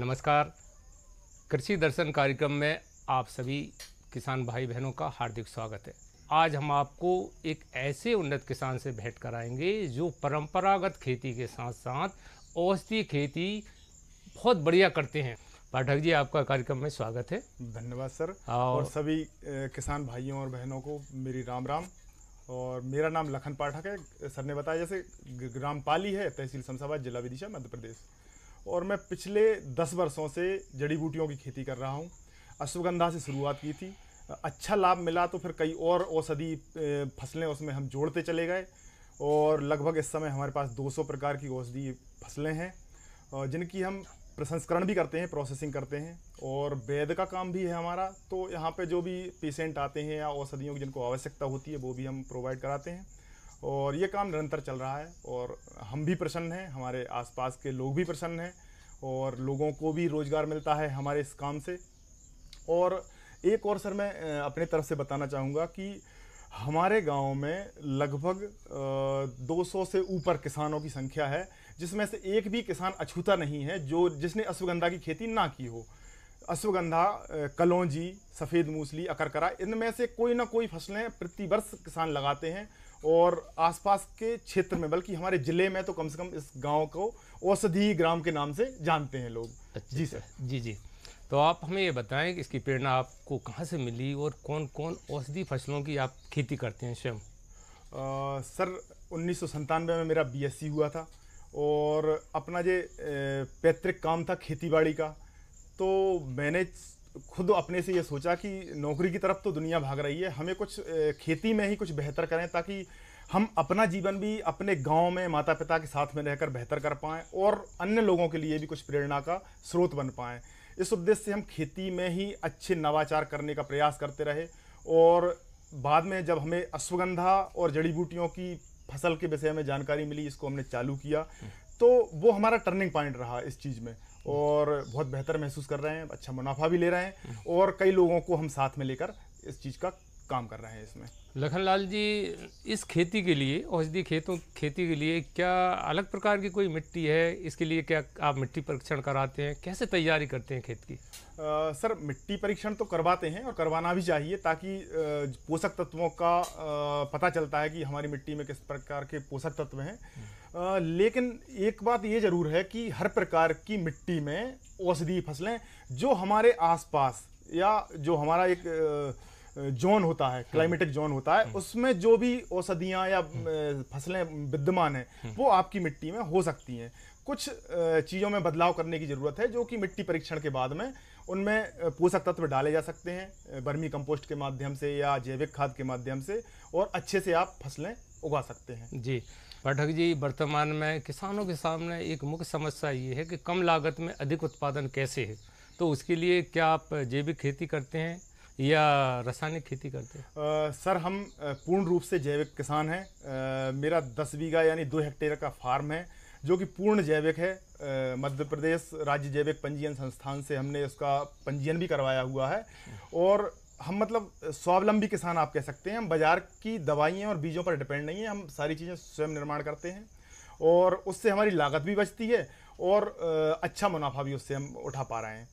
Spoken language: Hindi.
नमस्कार। कृषि दर्शन कार्यक्रम में आप सभी किसान भाई बहनों का हार्दिक स्वागत है। आज हम आपको एक ऐसे उन्नत किसान से भेंट कराएंगे जो परंपरागत खेती के साथ साथ औषधीय खेती बहुत बढ़िया करते हैं। पाठक जी, आपका कार्यक्रम में स्वागत है। धन्यवाद सर। और और सभी किसान भाइयों और बहनों को मेरी राम राम। और मेरा नाम लखन पाठक है। सर ने बताया जैसे ग्राम पाली है, तहसील शमशाबाद, जिला विदिशा, मध्य प्रदेश। और मैं पिछले 10 वर्षों से जड़ी बूटियों की खेती कर रहा हूँ। अश्वगंधा से शुरुआत की थी, अच्छा लाभ मिला तो फिर कई और औषधि फसलें उसमें हम जोड़ते चले गए। और लगभग इस समय हमारे पास 200 प्रकार की औषधि फसलें हैं, जिनकी हम प्रसंस्करण भी करते हैं, प्रोसेसिंग करते हैं। और वैद्य का काम भी है हमारा। तो यहाँ पे जो भी पेशेंट आते हैं या औषधियों की जिनको आवश्यकता होती है वो भी हम प्रोवाइड कराते हैं। और ये काम निरंतर चल रहा है और हम भी प्रसन्न हैं, हमारे आसपास के लोग भी प्रसन्न हैं और लोगों को भी रोज़गार मिलता है हमारे इस काम से। और एक और सर मैं अपने तरफ से बताना चाहूँगा कि हमारे गांव में लगभग 200 से ऊपर किसानों की संख्या है, जिसमें से एक भी किसान अछूता नहीं है जिसने अश्वगंधा की खेती ना की हो। अश्वगंधा, कलौंजी, सफ़ेद मूसली, अकरकरा, इनमें से कोई ना कोई फसलें प्रतिवर्ष किसान लगाते हैं। और आसपास के क्षेत्र में, बल्कि हमारे ज़िले में तो कम से कम इस गांव को औषधि ग्राम के नाम से जानते हैं लोग। अच्छा, जी सर। जी जी। तो आप हमें ये बताएं कि इसकी प्रेरणा आपको कहाँ से मिली और कौन कौन औषधि फसलों की आप खेती करते हैं स्वयं? सर 1997 में मेरा बीएससी हुआ था और अपना ये पैतृक काम था खेतीबाड़ी का। तो मैंने खुद अपने से ये सोचा कि नौकरी की तरफ तो दुनिया भाग रही है, हमें कुछ खेती में ही कुछ बेहतर करें ताकि हम अपना जीवन भी अपने गांव में माता पिता के साथ में रहकर बेहतर कर पाएँ और अन्य लोगों के लिए भी कुछ प्रेरणा का स्रोत बन पाएँ। इस उद्देश्य से हम खेती में ही अच्छे नवाचार करने का प्रयास करते रहे। और बाद में जब हमें अश्वगंधा और जड़ी बूटियों की फसल के विषय में जानकारी मिली, इसको हमने चालू किया, तो वो हमारा टर्निंग पॉइंट रहा इस चीज़ में। और बहुत बेहतर महसूस कर रहे हैं, अच्छा मुनाफा भी ले रहे हैं और कई लोगों को हम साथ में लेकर इस चीज़ का काम कर रहे हैं इसमें। लखनलाल जी, इस खेती के लिए, औषधि खेती के लिए क्या अलग प्रकार की कोई मिट्टी है? इसके लिए क्या आप मिट्टी परीक्षण कराते हैं? कैसे तैयारी करते हैं खेत की? सर मिट्टी परीक्षण तो करवाते हैं और करवाना भी चाहिए, ताकि पोषक तत्वों का पता चलता है कि हमारी मिट्टी में किस प्रकार के पोषक तत्व हैं। लेकिन एक बात ये ज़रूर है कि हर प्रकार की मिट्टी में औषधीय फसलें जो हमारे आसपास या जो हमारा एक जोन होता है, क्लाइमेटिक जोन होता है, उसमें जो भी औषधियाँ या फसलें विद्यमान हैं वो आपकी मिट्टी में हो सकती हैं। कुछ चीज़ों में बदलाव करने की ज़रूरत है जो कि मिट्टी परीक्षण के बाद में उनमें पोषक तत्व डाले जा सकते हैं, वर्मी कंपोस्ट के माध्यम से या जैविक खाद के माध्यम से, और अच्छे से आप फसलें उगा सकते हैं। जी पाठक जी, वर्तमान में किसानों के सामने एक मुख्य समस्या ये है कि कम लागत में अधिक उत्पादन कैसे है। तो उसके लिए क्या आप जैविक खेती करते हैं या रासायनिक खेती करते हैं? सर हम पूर्ण रूप से जैविक किसान हैं। मेरा 10 बीघा यानी 2 हेक्टेयर का फार्म है जो कि पूर्ण जैविक है। मध्य प्रदेश राज्य जैविक पंजीयन संस्थान से हमने उसका पंजीयन भी करवाया हुआ है। और हम मतलब स्वावलंबी किसान आप कह सकते हैं। हम बाजार की दवाइयाँ और बीजों पर डिपेंड नहीं है, हम सारी चीज़ें स्वयं निर्माण करते हैं और उससे हमारी लागत भी बचती है और अच्छा मुनाफा भी उससे हम उठा पा रहे हैं।